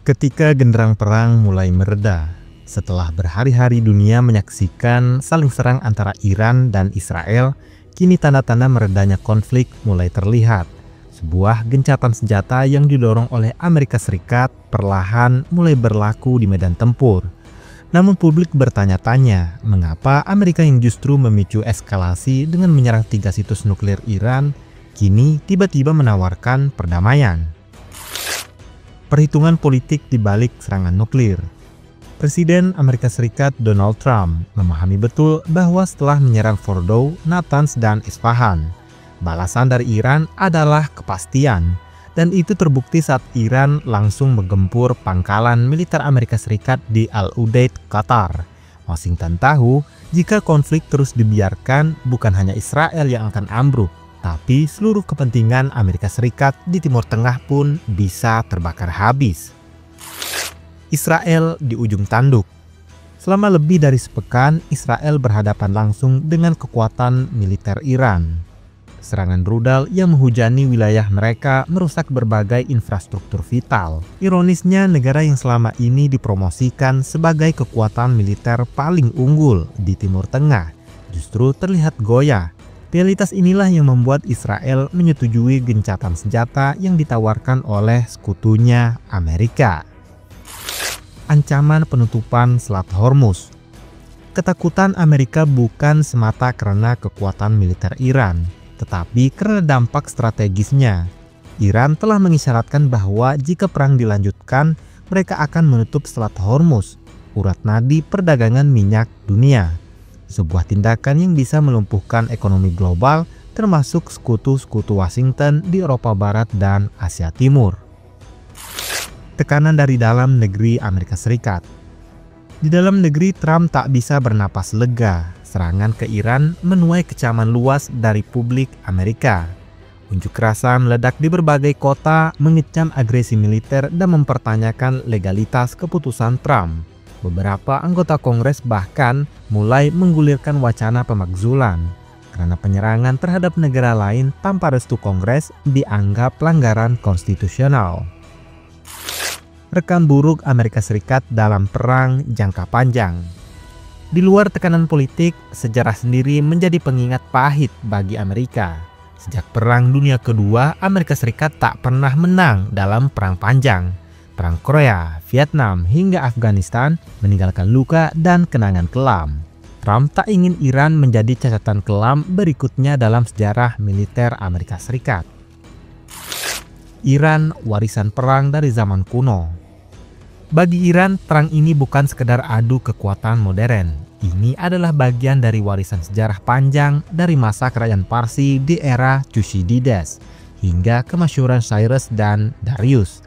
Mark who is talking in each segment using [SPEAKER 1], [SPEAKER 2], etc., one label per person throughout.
[SPEAKER 1] Ketika genderang perang mulai mereda, setelah berhari-hari dunia menyaksikan saling serang antara Iran dan Israel, kini tanda-tanda meredanya konflik mulai terlihat. Sebuah gencatan senjata yang didorong oleh Amerika Serikat perlahan mulai berlaku di medan tempur. Namun publik bertanya-tanya, mengapa Amerika yang justru memicu eskalasi dengan menyerang 3 situs nuklir Iran, kini tiba-tiba menawarkan perdamaian. Perhitungan politik di balik serangan nuklir. Presiden Amerika Serikat Donald Trump memahami betul bahwa setelah menyerang Fordow, Natanz, dan Isfahan, balasan dari Iran adalah kepastian, dan itu terbukti saat Iran langsung menggempur pangkalan militer Amerika Serikat di Al-Udeid, Qatar. Washington tahu jika konflik terus dibiarkan, bukan hanya Israel yang akan ambruk, tapi seluruh kepentingan Amerika Serikat di Timur Tengah pun bisa terbakar habis. Israel di ujung tanduk. Selama lebih dari sepekan, Israel berhadapan langsung dengan kekuatan militer Iran. Serangan rudal yang menghujani wilayah mereka merusak berbagai infrastruktur vital. Ironisnya, negara yang selama ini dipromosikan sebagai kekuatan militer paling unggul di Timur Tengah justru terlihat goyah. Realitas inilah yang membuat Israel menyetujui gencatan senjata yang ditawarkan oleh sekutunya Amerika. Ancaman penutupan Selat Hormuz. Ketakutan Amerika bukan semata karena kekuatan militer Iran, tetapi karena dampak strategisnya. Iran telah mengisyaratkan bahwa jika perang dilanjutkan, mereka akan menutup Selat Hormuz, urat nadi perdagangan minyak dunia. Sebuah tindakan yang bisa melumpuhkan ekonomi global, termasuk sekutu-sekutu Washington di Eropa Barat dan Asia Timur. Tekanan dari dalam negeri Amerika Serikat. Di dalam negeri, Trump tak bisa bernapas lega. Serangan ke Iran menuai kecaman luas dari publik Amerika. Unjuk rasa meledak di berbagai kota, mengecam agresi militer dan mempertanyakan legalitas keputusan Trump. Beberapa anggota Kongres bahkan mulai menggulirkan wacana pemakzulan karena penyerangan terhadap negara lain tanpa restu Kongres dianggap pelanggaran konstitusional. Rekam buruk Amerika Serikat dalam perang jangka panjang. Di luar tekanan politik, sejarah sendiri menjadi pengingat pahit bagi Amerika. Sejak Perang Dunia Kedua, Amerika Serikat tak pernah menang dalam perang panjang. Perang Korea, Vietnam, hingga Afghanistan meninggalkan luka dan kenangan kelam. Trump tak ingin Iran menjadi catatan kelam berikutnya dalam sejarah militer Amerika Serikat. Iran, warisan perang dari zaman kuno. Bagi Iran, perang ini bukan sekedar adu kekuatan modern. Ini adalah bagian dari warisan sejarah panjang dari masa kerajaan Parsi di era Thucydides hingga kemasyhuran Cyrus dan Darius.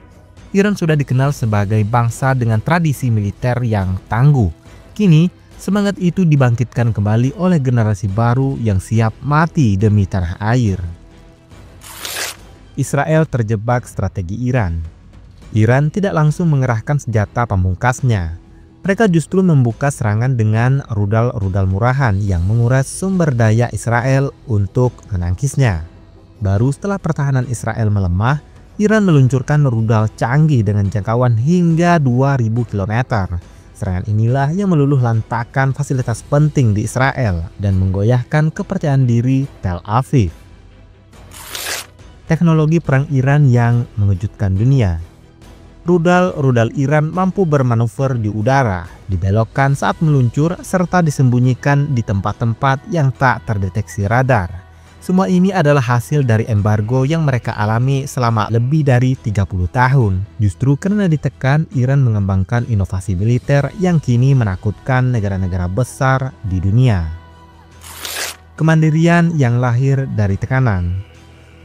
[SPEAKER 1] Iran sudah dikenal sebagai bangsa dengan tradisi militer yang tangguh. Kini, semangat itu dibangkitkan kembali oleh generasi baru yang siap mati demi tanah air. Israel terjebak strategi Iran. Iran tidak langsung mengerahkan senjata pamungkasnya. Mereka justru membuka serangan dengan rudal-rudal murahan yang menguras sumber daya Israel untuk menangkisnya. Baru setelah pertahanan Israel melemah, Iran meluncurkan rudal canggih dengan jangkauan hingga 2.000 km. Serangan inilah yang meluluh lantakan fasilitas penting di Israel dan menggoyahkan kepercayaan diri Tel Aviv. Teknologi perang Iran yang mengejutkan dunia. Rudal-rudal Iran mampu bermanuver di udara, dibelokkan saat meluncur, serta disembunyikan di tempat-tempat yang tak terdeteksi radar. Semua ini adalah hasil dari embargo yang mereka alami selama lebih dari 30 tahun. Justru karena ditekan, Iran mengembangkan inovasi militer yang kini menakutkan negara-negara besar di dunia. Kemandirian yang lahir dari tekanan.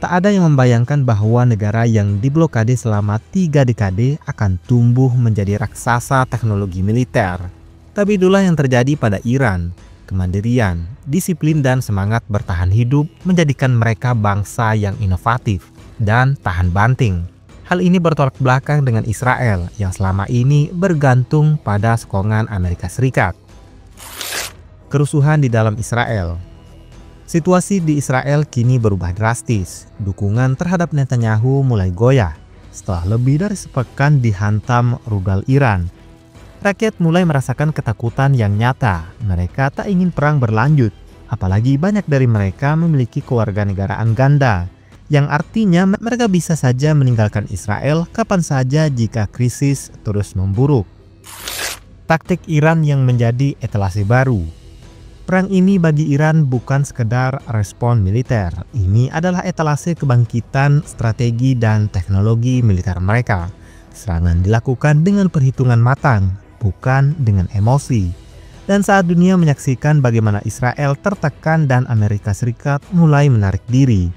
[SPEAKER 1] Tak ada yang membayangkan bahwa negara yang diblokade selama 3 dekade akan tumbuh menjadi raksasa teknologi militer. Tapi itulah yang terjadi pada Iran. Kemandirian, disiplin, dan semangat bertahan hidup menjadikan mereka bangsa yang inovatif dan tahan banting. Hal ini bertolak belakang dengan Israel yang selama ini bergantung pada sokongan Amerika Serikat. Kerusuhan di dalam Israel. Situasi di Israel kini berubah drastis. Dukungan terhadap Netanyahu mulai goyah. setelah lebih dari sepekan dihantam rudal Iran. Rakyat mulai merasakan ketakutan yang nyata. Mereka tak ingin perang berlanjut, apalagi banyak dari mereka memiliki kewarganegaraan ganda, yang artinya mereka bisa saja meninggalkan Israel kapan saja jika krisis terus memburuk. Taktik Iran yang menjadi etalase baru. Perang ini bagi Iran bukan sekedar respon militer. Ini adalah etalase kebangkitan strategi dan teknologi militer mereka. Serangan dilakukan dengan perhitungan matang, bukan dengan emosi. Dan saat dunia menyaksikan bagaimana Israel tertekan dan Amerika Serikat mulai menarik diri,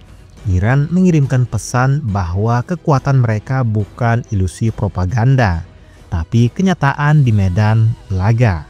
[SPEAKER 1] Iran mengirimkan pesan bahwa kekuatan mereka bukan ilusi propaganda, tapi kenyataan di medan laga.